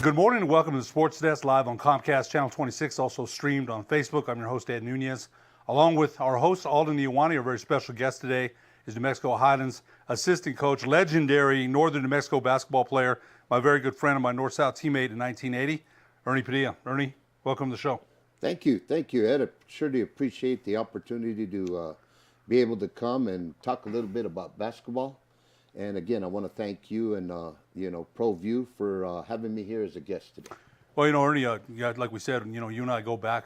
Good morning and welcome to the Sports Desk live on Comcast Channel 26, also streamed on Facebook. I'm your host, Ed Nunez. Along with our host, Alden Iwani, our very special guest today is New Mexico Highlands assistant coach, legendary Northern New Mexico basketball player, my very good friend and my North-South teammate in 1980, Ernie Padilla. Ernie, welcome to the show. Thank you, Ed. I surely appreciate the opportunity to be able to come and talk a little bit about basketball. And again, I want to thank you and ProView for having me here as a guest today. Well, Ernie, like we said, you and I go back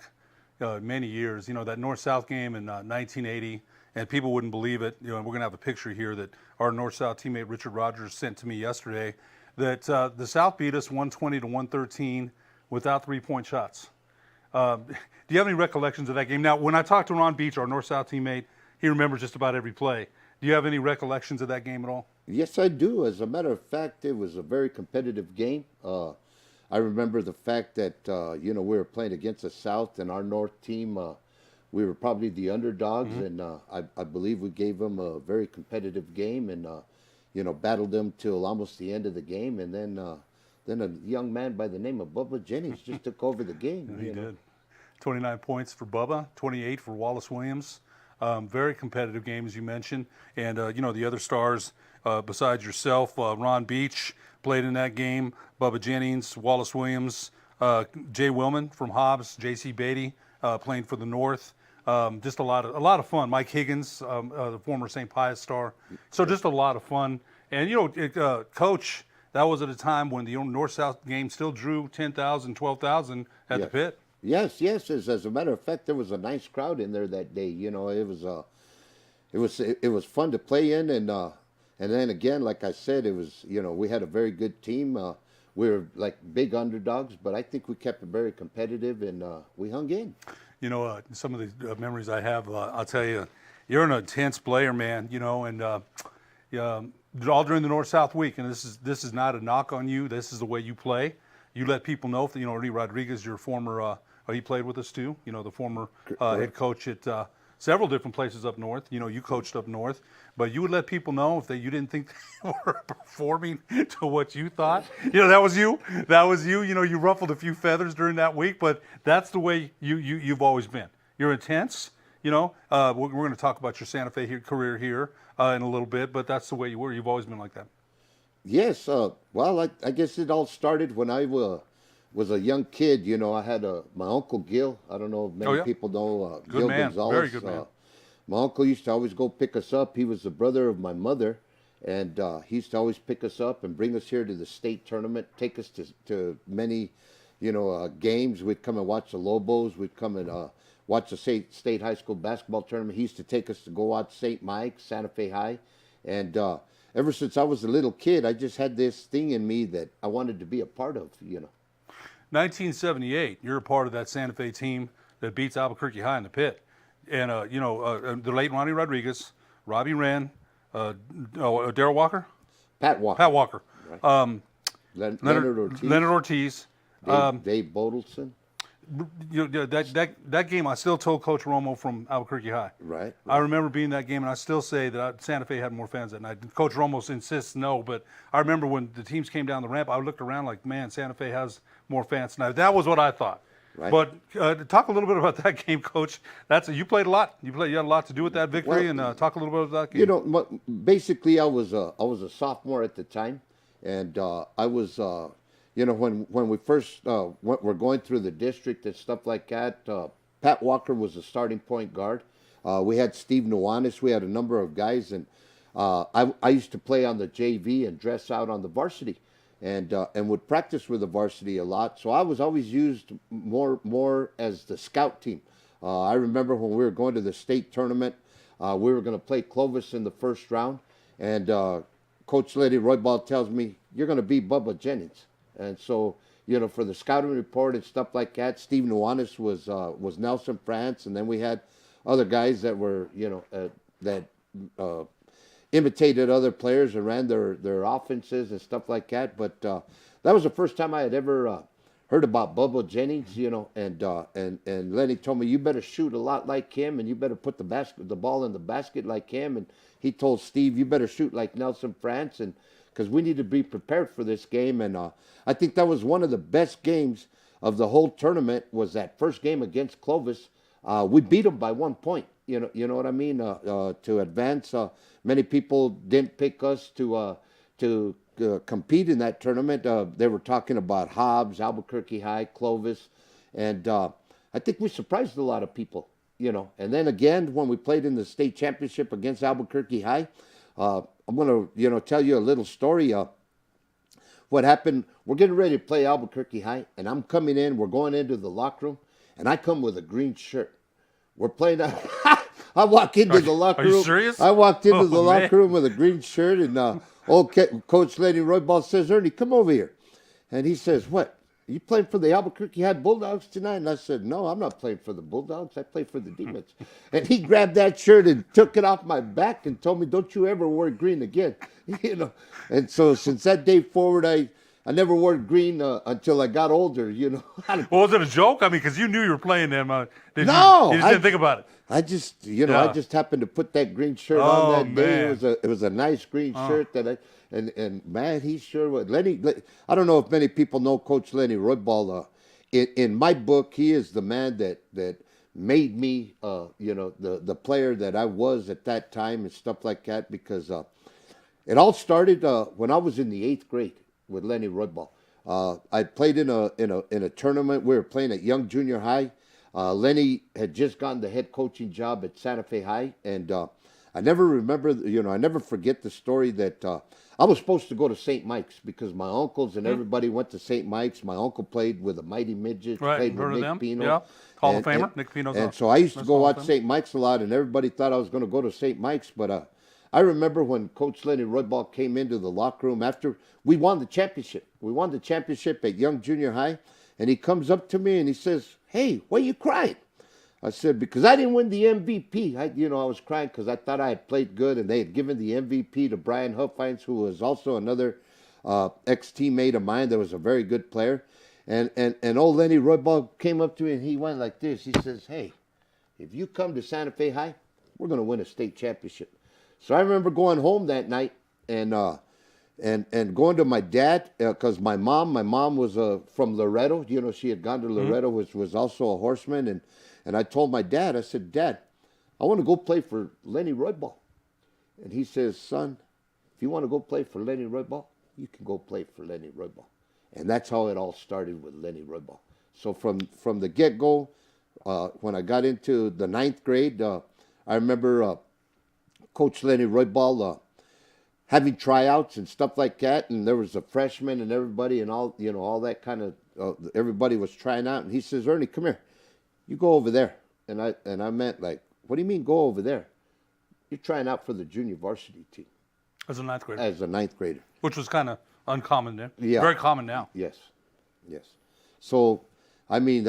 many years. That North-South game in 1980, and people wouldn't believe it. And we're going to have a picture here that our North-South teammate Richard Rogers sent to me yesterday. That the South beat us 120 to 113 without three-point shots. Do you have any recollections of that game? Now, when I talked to Ron Beach, our North-South teammate, he remembers just about every play. Do you have any recollections of that game at all? Yes, I do. As a matter of fact, it was a very competitive game. I remember the fact that, we were playing against the South, and our North team, we were probably the underdogs, and I believe we gave them a very competitive game and, battled them till almost the end of the game. And then a young man by the name of Bubba Jennings just took over the game. He did. 29 points for Bubba, 28 for Wallace Williams. Very competitive game, as you mentioned. And, the other stars besides yourself, Ron Beach played in that game, Bubba Jennings, Wallace Williams, Jay Willman from Hobbs, J.C. Beatty playing for the North. Just a lot of fun. Mike Higgins, the former St. Pius star. So just a lot of fun. And, Coach, that was at a time when the North-South game still drew 10,000, 12,000 at the pit. Yes. As a matter of fact, there was a nice crowd in there that day. It was fun to play in, and then again, like I said, it was we had a very good team. We were like big underdogs, but I think we kept it very competitive, and we hung in. Some of the memories I have, I'll tell you, you're an intense player, man. And all during the North-South week, and this is not a knock on you. This is the way you play. You let people know. Ernie Rodriguez, your former. He played with us too. The former head coach at several different places up north. You coached up north, but you would let people know if you didn't think they were performing to what you thought. That was you. You ruffled a few feathers during that week, but that's the way you've always been. You're intense. We're going to talk about your Santa Fe career here in a little bit, but that's the way you were. You've always been like that. Yes. Well, I guess it all started when I was a young kid. I had my Uncle Gil. I don't know if many people know good Gil man. Gonzalez. Very good man. My uncle used to always go pick us up. He was the brother of my mother, and he used to always pick us up and bring us here to the state tournament, take us to many, games. We'd come and watch the Lobos. We'd come and watch the state high school basketball tournament. He used to take us to go watch St. Mike's, Santa Fe High, and ever since I was a little kid, I just had this thing in me that I wanted to be a part of, 1978, you're a part of that Santa Fe team that beats Albuquerque High in the pit. And, the late Ronnie Rodriguez, Robbie Wren, Darrell Walker? Pat Walker. Right. Leonard Ortiz. Dave Bodelson. That game, I still told Coach Romo from Albuquerque High. Right. I remember being in that game, and I still say that Santa Fe had more fans that night. Coach Romo insists no, but I remember when the teams came down the ramp, I looked around like, man, Santa Fe has more fans tonight. That was what I thought. Right. But talk a little bit about that game, Coach. You played a lot. You had a lot to do with that victory, and talk a little bit about that game. Basically, I was a sophomore at the time, and I was. When we first were going through the district and stuff like that, Pat Walker was the starting point guard. We had Steve Nunez. We had a number of guys, and I used to play on the JV and dress out on the varsity, and would practice with the varsity a lot. So I was always used more as the scout team. I remember when we were going to the state tournament, we were going to play Clovis in the first round, and Coach Letty Roybal tells me, "You're going to beat Bubba Jennings." And so, for the scouting report and stuff like that, Steve Nunez was Nelson France, and then we had other guys that were, that imitated other players and ran their offenses and stuff like that. But that was the first time I had ever heard about Bubba Jennings, and Lenny told me, you better shoot a lot like him, and you better put the ball in the basket like him. And he told Steve, you better shoot like Nelson France. And because we need to be prepared for this game. And I think that was one of the best games of the whole tournament. Was that first game against Clovis? We beat them by 1 point. You know what I mean? To advance. Many people didn't pick us to compete in that tournament. They were talking about Hobbs, Albuquerque High, Clovis, and I think we surprised a lot of people. And then again, when we played in the state championship against Albuquerque High, I'm going to, tell you a little story. What happened, we're getting ready to play Albuquerque High, and I'm coming in, we're going into the locker room, and I come with a green shirt. We're playing, I walk into the locker room. Are you serious? I walked into the locker room with a green shirt, and Coach Lenny Roybal says, Ernie, come over here. And he says, what? You playing for the Albuquerque High Bulldogs tonight? And I said, no, I'm not playing for the Bulldogs. I play for the Demons. And he grabbed that shirt and took it off my back and told me, don't you ever wear green again. And so since that day forward, I never wore green until I got older, Well, was it a joke? I mean, because you knew you were playing them. No. You just didn't think about it. I just, I just happened to put that green shirt on that day. It was a nice green shirt that and man, he sure was. I don't know if many people know Coach Lenny Roybal. In my book, he is the man that made me, the player that I was at that time and stuff like that. Because it all started when I was in the 8th grade with Lenny Roybal. I played in a tournament. We were playing at Young Junior High. Lenny had just gotten the head coaching job at Santa Fe High, and I never remember, I never forget the story that I was supposed to go to St. Mike's because my uncles and everybody went to St. Mike's. My uncle played with the Mighty Midgets, played with Nick Pino. Yeah, Hall of Famer, Nick Pino's. And so I used to go watch St. Mike's a lot, and everybody thought I was going to go to St. Mike's, but I remember when Coach Lenny Roybal came into the locker room after we won the championship. We won the championship at Young Junior High, and he comes up to me and he says, hey, why are you crying? I said, because I didn't win the MVP. I was crying because I thought I had played good, and they had given the MVP to Brian Huffines, who was also another ex-teammate of mine that was a very good player. And old Lenny Roybal came up to me, and he went like this. He says, hey, if you come to Santa Fe High, we're going to win a state championship. So I remember going home that night and going to my dad, because my mom was from Loretto. She had gone to Loretto, which was also a horseman. And I told my dad, I said, Dad, I want to go play for Lenny Roybal. And he says, son, if you want to go play for Lenny Roybal, you can go play for Lenny Roybal. And that's how it all started with Lenny Roybal. So from the get-go, when I got into the 9th grade, I remember Coach Lenny Roybal having tryouts and stuff like that, and there was a freshman and everybody and all that kind of everybody was trying out, and he says, Ernie, come here, you go over there. And I meant, like, what do you mean go over there? You're trying out for the junior varsity team. As a 9th grader. As a 9th grader. Which was kind of uncommon then. Yeah. Very common now. Yes. So, I mean,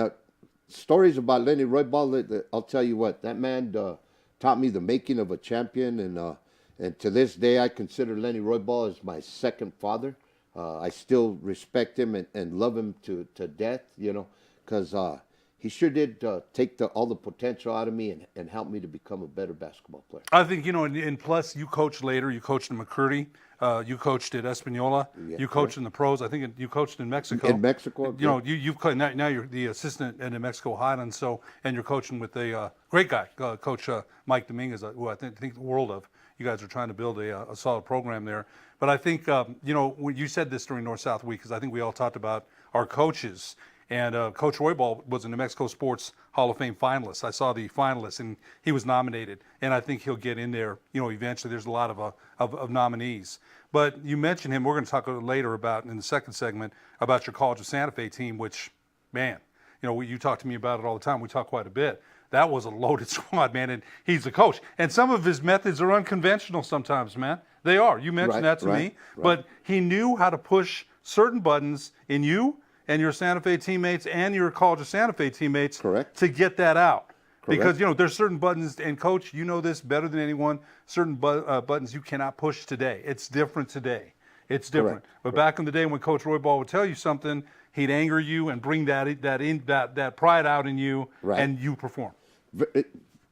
stories about Lenny Roybal, I'll tell you what, that man taught me the making of a champion, and to this day, I consider Lenny Roybal as my second father. I still respect him and love him to death, because he sure did take all the potential out of me and help me to become a better basketball player. I think, and plus you coached later. You coached in McCurdy. You coached at Espanola. Yeah, you coached in the pros. I think you coached in Mexico. In Mexico. Now you're the assistant in the Mexico Highlands. And you're coaching with a great guy, Coach Mike Dominguez, who I think the world of. You guys are trying to build a solid program there. But I think, when you said this during North-South Week, because I think we all talked about our coaches. And Coach Roybal was a New Mexico Sports Hall of Fame finalist. I saw the finalists, and he was nominated. And I think he'll get in there, eventually. There's a lot of nominees. But you mentioned him. We're going to talk a little later about, in the second segment, about your College of Santa Fe team, which, man, you talk to me about it all the time. We talk quite a bit. That was a loaded squad, man, and he's the coach. And some of his methods are unconventional sometimes, man. They are. You mentioned that to me. But he knew how to push certain buttons in you and your Santa Fe teammates and your College of Santa Fe teammates to get that out. Because, there's certain buttons, and Coach, you know this better than anyone, certain buttons you cannot push today. It's different today. It's different. But back in the day when Coach Roybal would tell you something, he'd anger you and bring that pride out in you, and you perform.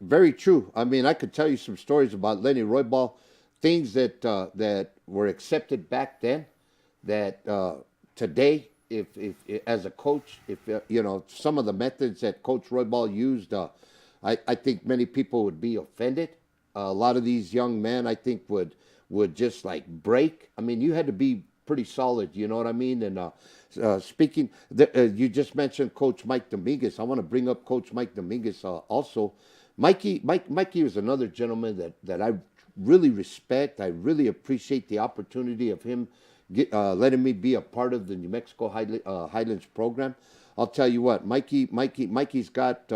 Very true. I mean, I could tell you some stories about Lenny Roybal things that were accepted back then that today, if as a coach, if some of the methods that Coach Roybal used, I think many people would be offended. A lot of these young men, I think, would just like break. I mean, you had to be pretty solid, you know what I mean? And you just mentioned Coach Mike Dominguez. I want to bring up Coach Mike Dominguez also. Mikey was another gentleman that I really respect. I really appreciate the opportunity of him letting me be a part of the New Mexico Highlands program. I'll tell you what, Mikey's got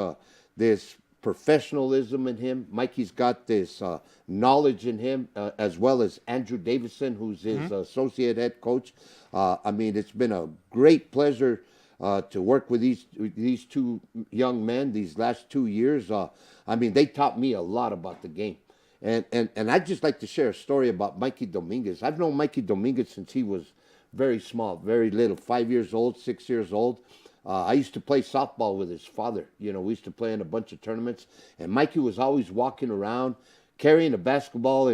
this professionalism in him. Mikey's got this knowledge in him, as well as Andrew Davison, who's his associate head coach. I mean, it's been a great pleasure to work with these two young men these last 2 years. I mean, they taught me a lot about the game. And I'd just like to share a story about Mikey Dominguez. I've known Mikey Dominguez since he was very small, very little, 5 years old, 6 years old. I used to play softball with his father. We used to play in a bunch of tournaments. And Mikey was always walking around, carrying a basketball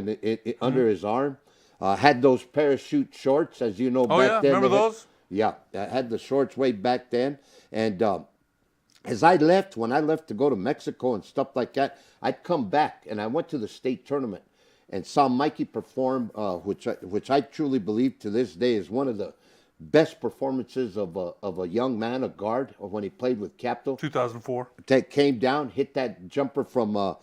under his arm. Had those parachute shorts, as you know, back then. Remember those? Yeah, I had the shorts way back then. And when I left to go to Mexico and stuff like that, I'd come back and I went to the state tournament and saw Mikey perform, which I truly believe to this day is one of the best performances of a young man, a guard, when he played with Capitol. 2004. That came down, hit that jumper from the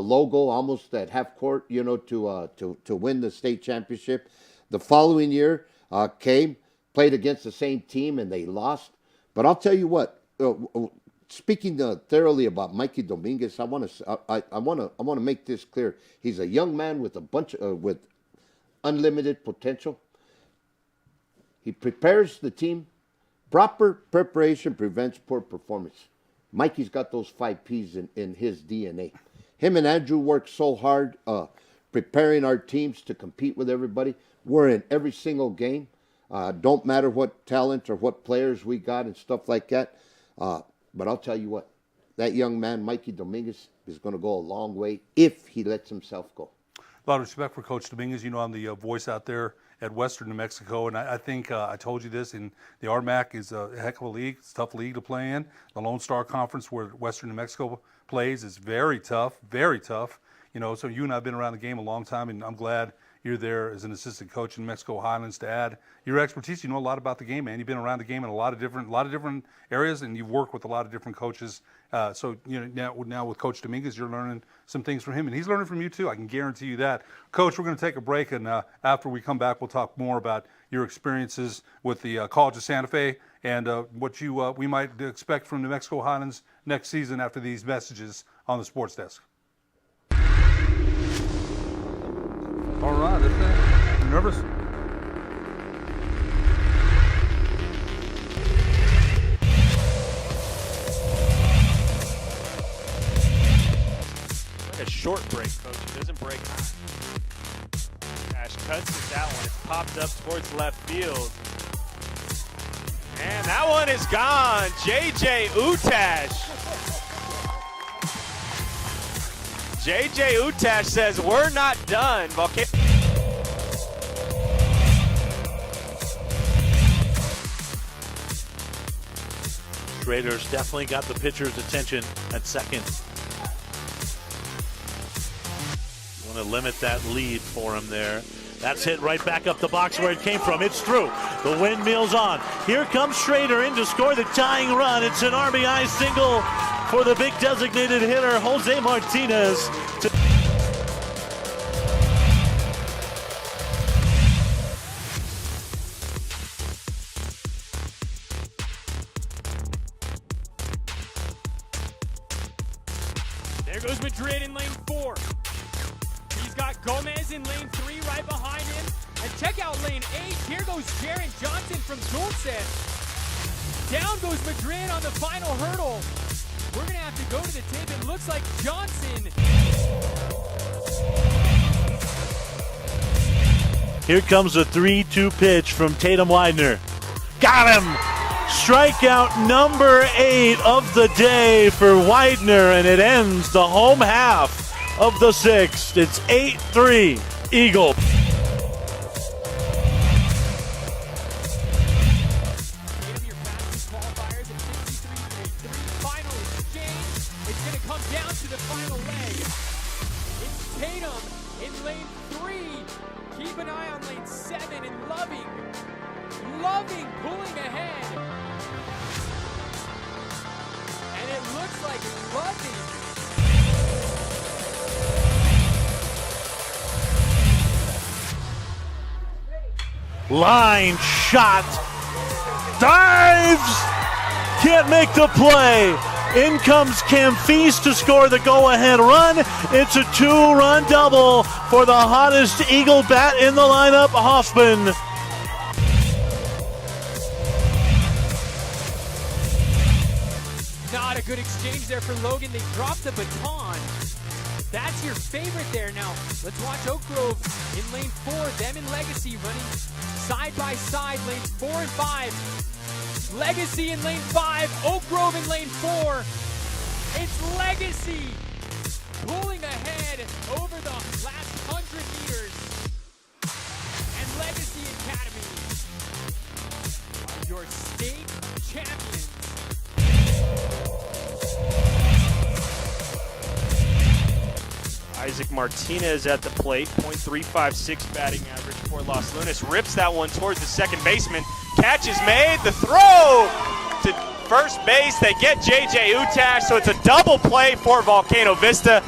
logo almost at half court, to win the state championship. The following year played against the same team and they lost. But I'll tell you what. Speaking thoroughly about Mikey Dominguez, I want to make this clear. He's a young man with with unlimited potential. He prepares the team. Proper preparation prevents poor performance. Mikey's got those 5 P's in his DNA. Him and Andrew work so hard preparing our teams to compete with everybody. We're in every single game. Don't matter what talent or what players we got and stuff like that. But I'll tell you what, that young man, Mikey Dominguez, is going to go a long way if he lets himself go. A lot of respect for Coach Dominguez. I'm the voice out there at Western New Mexico, and I think I told you this, and the RMAC is a heck of a league. It's a tough league to play in. The Lone Star Conference, where Western New Mexico plays, is very tough, very tough. So you and I have been around the game a long time, and I'm glad you're there as an assistant coach in Mexico Highlands to add your expertise. You know a lot about the game, man. You've been around the game in a lot of different areas, and you've worked with a lot of different coaches. So now with Coach Dominguez, you're learning some things from him, and he's learning from you too. I can guarantee you that. Coach, we're going to take a break, and after we come back, we'll talk more about your experiences with the College of Santa Fe and what we might expect from New Mexico Highlands next season after these messages on the Sports Desk. All right, that's it. You nervous? A short break, Coach. It doesn't break high. Cash cuts it, that one. It's popped up towards left field. And that one is gone. J.J. Utash. J.J. Utash says, we're not done. Schrader's definitely got the pitcher's attention at second. You want to limit that lead for him there. That's hit right back up the box where it came from. It's through. The windmill's on. Here comes Schrader in to score the tying run. It's an RBI single for the big designated hitter, Jose Martinez. There goes Madrid in lane 4. He's got Gomez in lane 3 right behind him. And check out lane 8. Here goes Jaron Johnson from Dulce. Down goes Madrid on the final hurdle. We're going to have to go to the tape. It looks like Johnson. Here comes a 3-2 pitch from Tatum Widener. Got him! Strikeout number 8 of the day for Widener, and it ends the home half of the 6th. It's 8-3. Eagle. Your fastest qualifiers at 53.3. Final exchange. It's going to come down to the final leg. It's Tatum in lane 3. Keep an eye on lane 7 and Loving pulling ahead. And it looks like Loving. Line shot. Dives. Can't make the play. In comes Camphis to score the go-ahead run. It's a 2-run double for the hottest Eagle bat in the lineup, Hoffman. Not a good exchange there for Logan. They dropped the baton. That's your favorite there. Now, let's watch Oak Grove in lane 4. Them and Legacy running side by side, lanes 4 and 5. Legacy in lane 5, Oak Grove in lane 4. It's Legacy pulling ahead over the last 100 meters. And Legacy Academy are your state champions. Isaac Martinez at the plate, .356 batting average for Los Lunas. Rips that one towards the second baseman. Catch is made. The throw to first base. They get J.J. Utash, so it's a double play for Volcano Vista.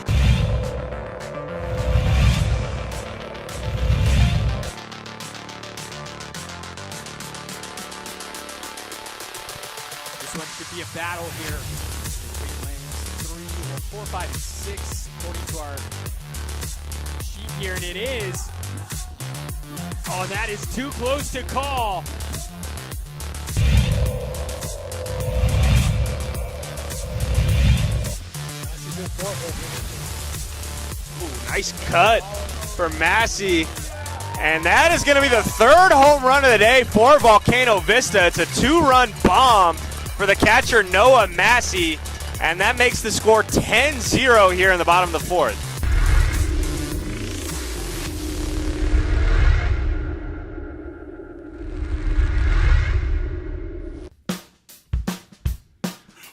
This one could be a battle here between lanes 3, 4, 5, and 6, according to our sheet here, and it is. Oh, that is too close to call. Ooh, nice cut for Massey. And that is going to be the third home run of the day for Volcano Vista. It's a 2-run bomb for the catcher Noah Massey. And that makes the score 10-0 here in the bottom of the 4th.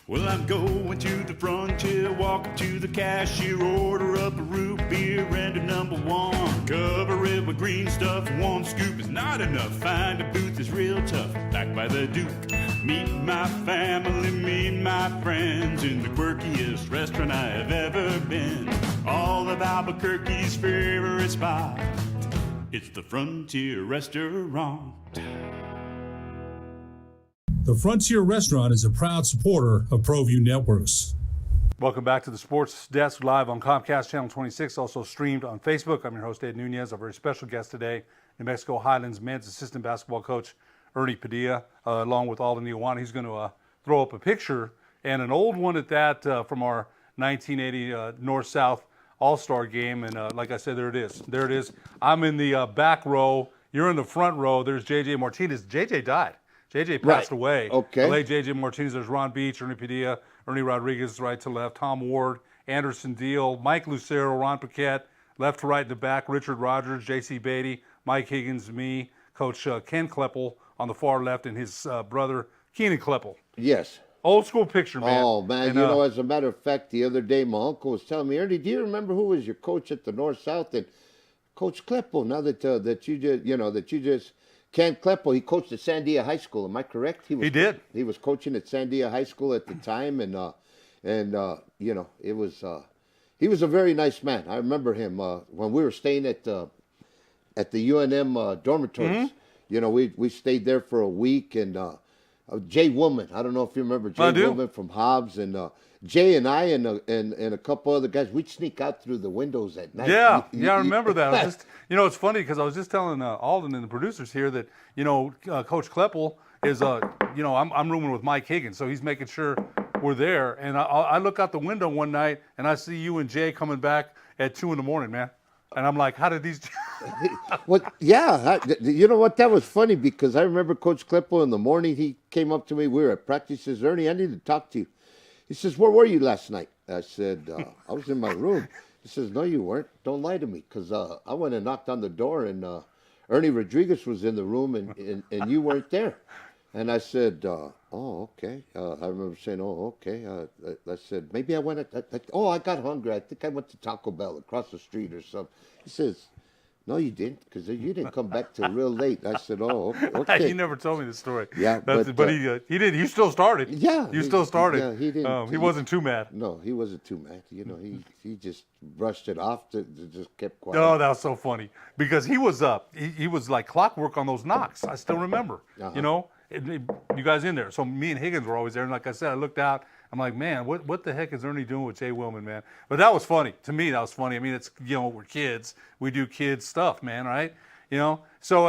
Well, I'm going to the frontier, walking to the cashier, order up a root beer and a number 1. Cover it with green stuff, 1 scoop is not enough. Find a booth is real tough, back by the Duke. Meet my family, meet my friends in the quirkiest restaurant I have ever been. All of Albuquerque's favorite spot, it's the Frontier Restaurant. The Frontier Restaurant is a proud supporter of ProView Networks. Welcome back to the Sports Desk, live on Comcast Channel 26, also streamed on Facebook. I'm your host, Ed Nunez. Our very special guest today, New Mexico Highlands men's assistant basketball coach, Ernie Padilla, along with Alden Iwana. He's going to throw up a picture, and an old one at that, from our 1980 North-South All-Star game. And like I said, there it is. There it is. I'm in the back row. You're in the front row. There's J.J. Martinez. J.J. died. J.J. passed away. Okay. The late J.J. Martinez. There's Ron Beach, Ernie Padilla, Ernie Rodriguez, right to left, Tom Ward, Anderson Deal, Mike Lucero, Ron Paquette, left to right in the back, Richard Rogers, J.C. Beatty, Mike Higgins, me, Coach Ken Kleppel on the far left, and his brother, Keenan Kleppel. Yes. Old school picture, man. Oh, man. And, you know, as a matter of fact, the other day, my uncle was telling me, Ernie, do you remember who was your coach at the North-South? And Coach Kleppel, now that you just, Ken Kleppel, he coached at Sandia High School. Am I correct? He did. He was coaching at Sandia High School at the time, and you know, it was he was a very nice man. I remember him when we were staying at the UNM dormitories. Mm-hmm. You know, we stayed there for a week, and Jay Woolman. I don't know if you remember Jay Woolman from Hobbs, and Jay and I and a couple other guys, we'd sneak out through the windows at night. Yeah, I remember that. I was just, it's funny because I was just telling Alden and the producers here that, Coach Kleppel is, I'm rooming with Mike Higgins, so he's making sure we're there. And I look out the window one night, and I see you and Jay coming back at 2 a.m, man. And I'm like, how did these... Well, yeah, you know what? That was funny because I remember Coach Kleppel in the morning. He came up to me. We were at practice. He says, Ernie, I need to talk to you. He says, where were you last night? I said, I was in my room. He says, no, you weren't. Don't lie to me. Because I went and knocked on the door, and Ernie Rodriguez was in the room, and you weren't there. And I said, oh, okay. I remember saying, oh, okay. I said, maybe I went, I got hungry. I think I went to Taco Bell across the street or something. He says, no, you didn't, because you didn't come back till real late. I said, oh, okay. You never told me the story. Yeah, but he did. You still started. Yeah. You still started. Yeah, he didn't. He wasn't too mad. No, he wasn't too mad. You know, he just brushed it off, just kept quiet. Oh, that was so funny because he was up. He was like clockwork on those knocks. I still remember. You know, you guys in there. So me and Higgins were always there. And like I said, I looked out. I'm like, man, what the heck is Ernie doing with Jay Willman, man? But that was funny. To me, that was funny. I mean, it's, you know, we're kids. We do kids stuff, man, right? You know? So,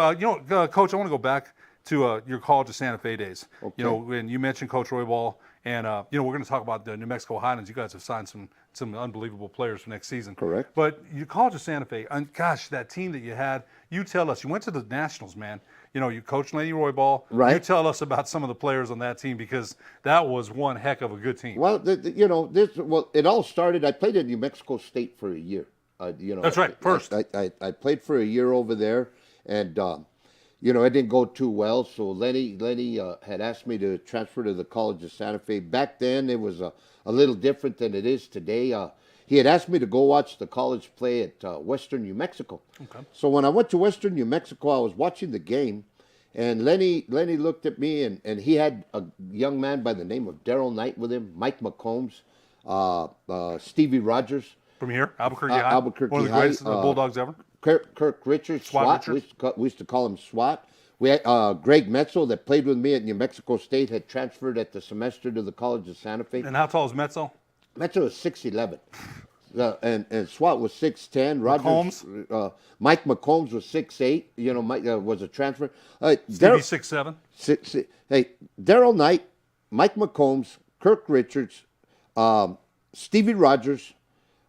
Coach, I want to go back to your College of Santa Fe days. Okay. You know, when you mentioned Coach Roy Ball, and, we're going to talk about the New Mexico Highlands. You guys have signed some unbelievable players for next season. Correct. But your College of Santa Fe, and gosh, that team that you had, you tell us, you went to the Nationals, man. You know, you coached Lenny Roy Ball. Right. You tell us about some of the players on that team because that was one heck of a good team. Well, it all started. I played at New Mexico State for a year. That's right, first. I played for a year over there, and it didn't go too well. So Lenny had asked me to transfer to the College of Santa Fe. Back then, it was a little different than it is today. He had asked me to go watch the college play at Western New Mexico. Okay. So when I went to Western New Mexico, I was watching the game, and Lenny looked at me, and he had a young man by the name of Daryl Knight with him, Mike McCombs, Stevie Rogers. From here, Albuquerque High. Albuquerque one of the High, greatest Bulldogs ever. Kirk Richards, SWAT SWAT. Richards. We used to call him SWAT. We had Greg Metzel that played with me at New Mexico State, had transferred at the semester to the College of Santa Fe. And how tall is Metzel? Metzel was 6'11". And SWAT was 6'10". Rogers, Mike McCombs was 6'8". You know, Mike was a transfer. Stevie 6'7". Hey, Daryl Knight, Mike McCombs, Kirk Richards, Stevie Rogers,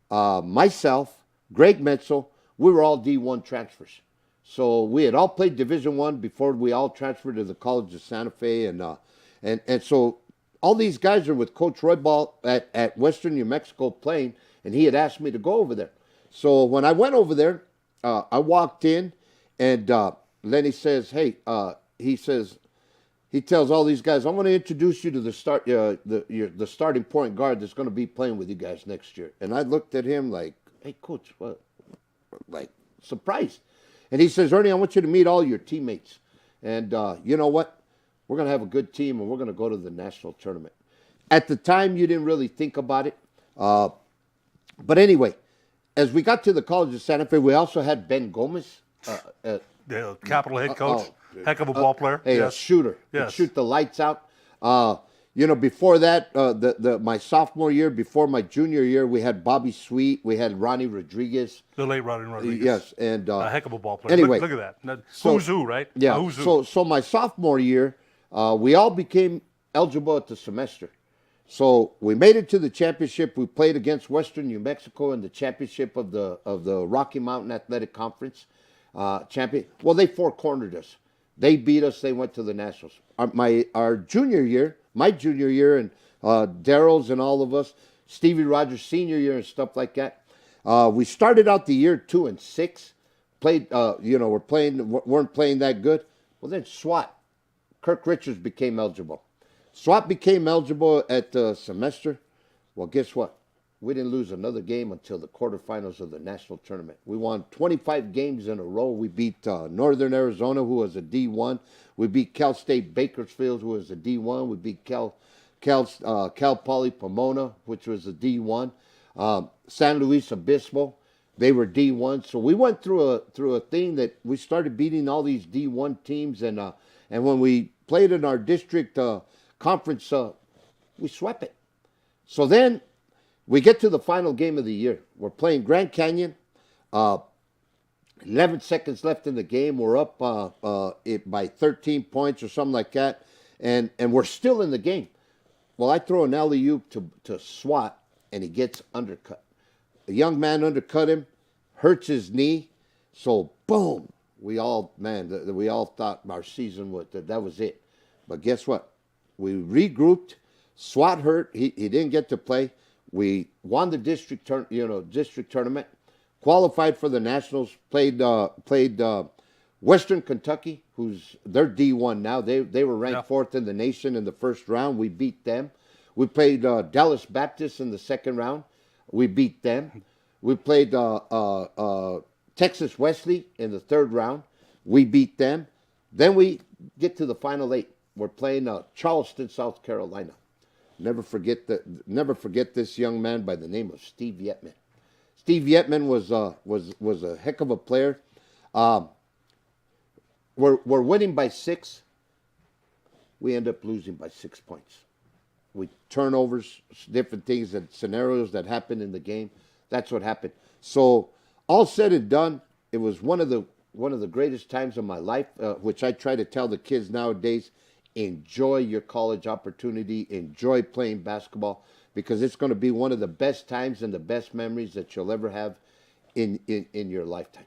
myself, Greg Metzel. We were all D1 transfers. So we had all played Division I before we all transferred to the College of Santa Fe, and so all these guys are with Coach Roy Ball at Western New Mexico playing, and he had asked me to go over there. So when I went over there, I walked in, and Lenny says, "Hey," he tells all these guys, "I'm going to introduce you to the starting point guard that's going to be playing with you guys next year." And I looked at him like, "Hey, Coach, what?" Like surprised. And he says, "Ernie, I want you to meet all your teammates. And you know what? We're going to have a good team, and we're going to go to the national tournament." At the time, you didn't really think about it. But anyway, as we got to the College of Santa Fe, we also had Ben Gomez. The Capital head coach. Heck of a ball player. Hey, yes. a shooter. Yes. He'd shoot the lights out. Before that, my sophomore year, before my junior year, we had Bobby Sweet, we had Ronnie Rodriguez. The late Ronnie Rodriguez. Yes, and a heck of a ball player. Anyway, look at that. Who's who, right? Yeah. Who's who. So my sophomore year, we all became eligible at the semester. So we made it to the championship. We played against Western New Mexico in the championship of the Rocky Mountain Athletic Conference champion. Well, they four-cornered us. They beat us. They went to the Nationals. Our junior year, my junior year, and Daryl's and all of us, Stevie Rogers' senior year and stuff like that. We started out the year 2-6. Played, weren't playing that good. Well, then SWAT, Kirk Richards became eligible. SWAT became eligible at the semester. Well, guess what? We didn't lose another game until the quarterfinals of the national tournament. We won 25 games in a row. We beat Northern Arizona, who was a D1. We beat Cal State Bakersfield, who was a D1. We beat Cal Poly Pomona, which was a D1. San Luis Obispo, they were D1. So we went through a thing that we started beating all these D1 teams, and when we played in our district conference, we swept it. So then we get to the final game of the year. We're playing Grand Canyon. 11 seconds left in the game. We're up by 13 points or something like that, and we're still in the game. Well, I throw an alley-oop to SWAT, and he gets undercut. A young man undercut him, hurts his knee. So boom, we all thought our season that was it. But guess what? We regrouped. SWAT hurt. He didn't get to play. We won the district tournament, qualified for the nationals. Played Western Kentucky, who's they're D1 now. They were ranked fourth in the nation in the first round. We beat them. We played Dallas Baptist in the second round. We beat them. We played Texas Wesley in the third round. We beat them. Then we get to the final 8. We're playing Charleston, South Carolina. Never forget this young man by the name of Steve Yetman. Steve Yetman was a heck of a player. We're winning by 6. We end up losing by 6 points. We turnovers, different things and scenarios that happened in the game. That's what happened. So all said and done, it was one of the greatest times of my life, which I try to tell the kids nowadays. Enjoy your college opportunity. Enjoy playing basketball, because it's going to be one of the best times and the best memories that you'll ever have in your lifetime.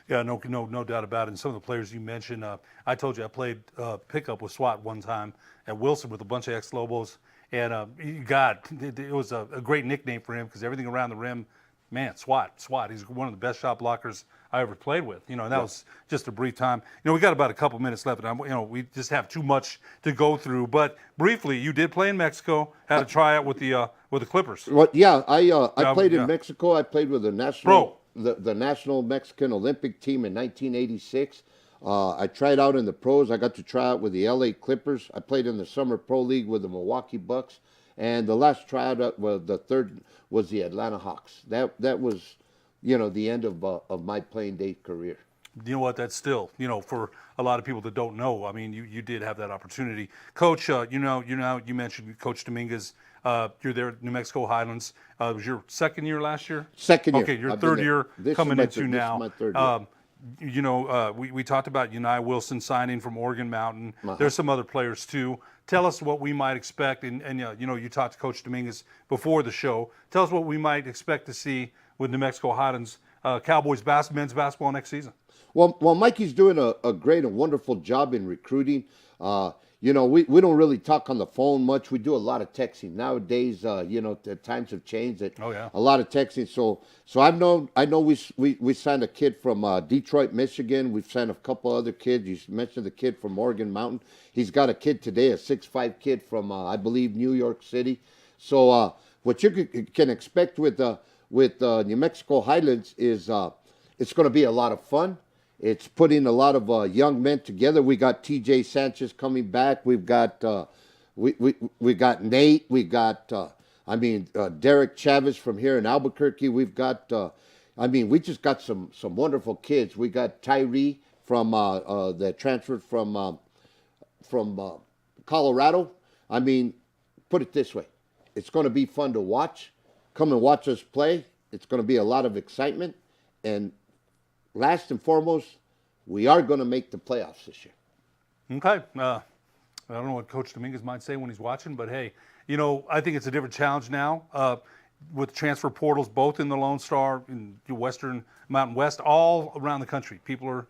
Yeah, no doubt about it. And some of the players you mentioned, I told you I played pickup with SWAT one time at Wilson with a bunch of ex-Lobos. And it was a great nickname for him because everything around the rim, man, SWAT. He's one of the best shot blockers I ever played with. And that was just a brief time. We got about a couple minutes left, and we just have too much to go through. But briefly, you did play in Mexico. Had a tryout with the Clippers. Well, yeah, I played in Mexico. I played with the national the National Mexican Olympic team in 1986. I tried out in the pros. I got to try out with the LA Clippers. I played in the Summer Pro League with the Milwaukee Bucks. And the last tryout, the third, was the Atlanta Hawks. That was, the end of my playing day career. You know what? That's still, for a lot of people that don't know. I mean, you did have that opportunity, Coach. You mentioned Coach Dominguez. You're there at New Mexico Highlands. It was your second year last year. Second year. Okay, your third year coming into now. This is my third year. We talked about United Wilson signing from Oregon Mountain. There's some other players too. Tell us what we might expect, and you talked to Coach Dominguez before the show. Tell us what we might expect to see with New Mexico Highlands Cowboys men's basketball next season. Well, Mikey's doing a great and wonderful job in recruiting. We don't really talk on the phone much. We do a lot of texting nowadays. The times have changed. A lot of texting. So I know we signed a kid from Detroit, Michigan. We've signed a couple other kids. You mentioned the kid from Oregon Mountain. He's got a kid today, a 6'5" kid from I believe New York City. So what you can expect with New Mexico Highlands is it's going to be a lot of fun. It's putting a lot of young men together. We got T.J. Sanchez coming back. We've got we got Nate. We got Derek Chavez from here in Albuquerque. We've got we just got some wonderful kids. We got Tyree from that transferred from Colorado. Put it this way, it's going to be fun to watch. Come and watch us play. It's going to be a lot of excitement, and last and foremost, we are going to make the playoffs this year. Okay. I don't know what Coach Dominguez might say when he's watching, but hey, I think it's a different challenge now with transfer portals, both in the Lone Star, in Western, Mountain West, all around the country. People are,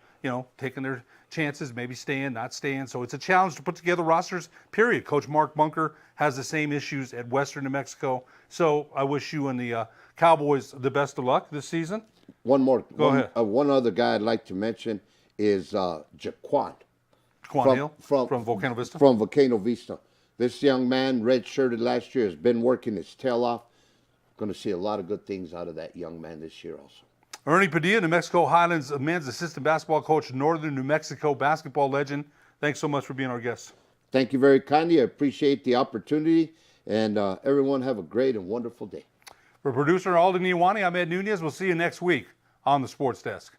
taking their chances, maybe staying, not staying. So it's a challenge to put together rosters, period. Coach Mark Bunker has the same issues at Western New Mexico. So I wish you and the Cowboys the best of luck this season. Go ahead. One other guy I'd like to mention is Jaquan. Jaquan Hill from Volcano Vista? From Volcano Vista. This young man, red-shirted last year, has been working his tail off. Going to see a lot of good things out of that young man this year also. Ernie Padilla, New Mexico Highlands men's assistant basketball coach, Northern New Mexico basketball legend. Thanks so much for being our guest. Thank you very kindly. I appreciate the opportunity. And everyone have a great and wonderful day. For producer Alden Iwani, I'm Ed Nunez. We'll see you next week on the Sports Desk.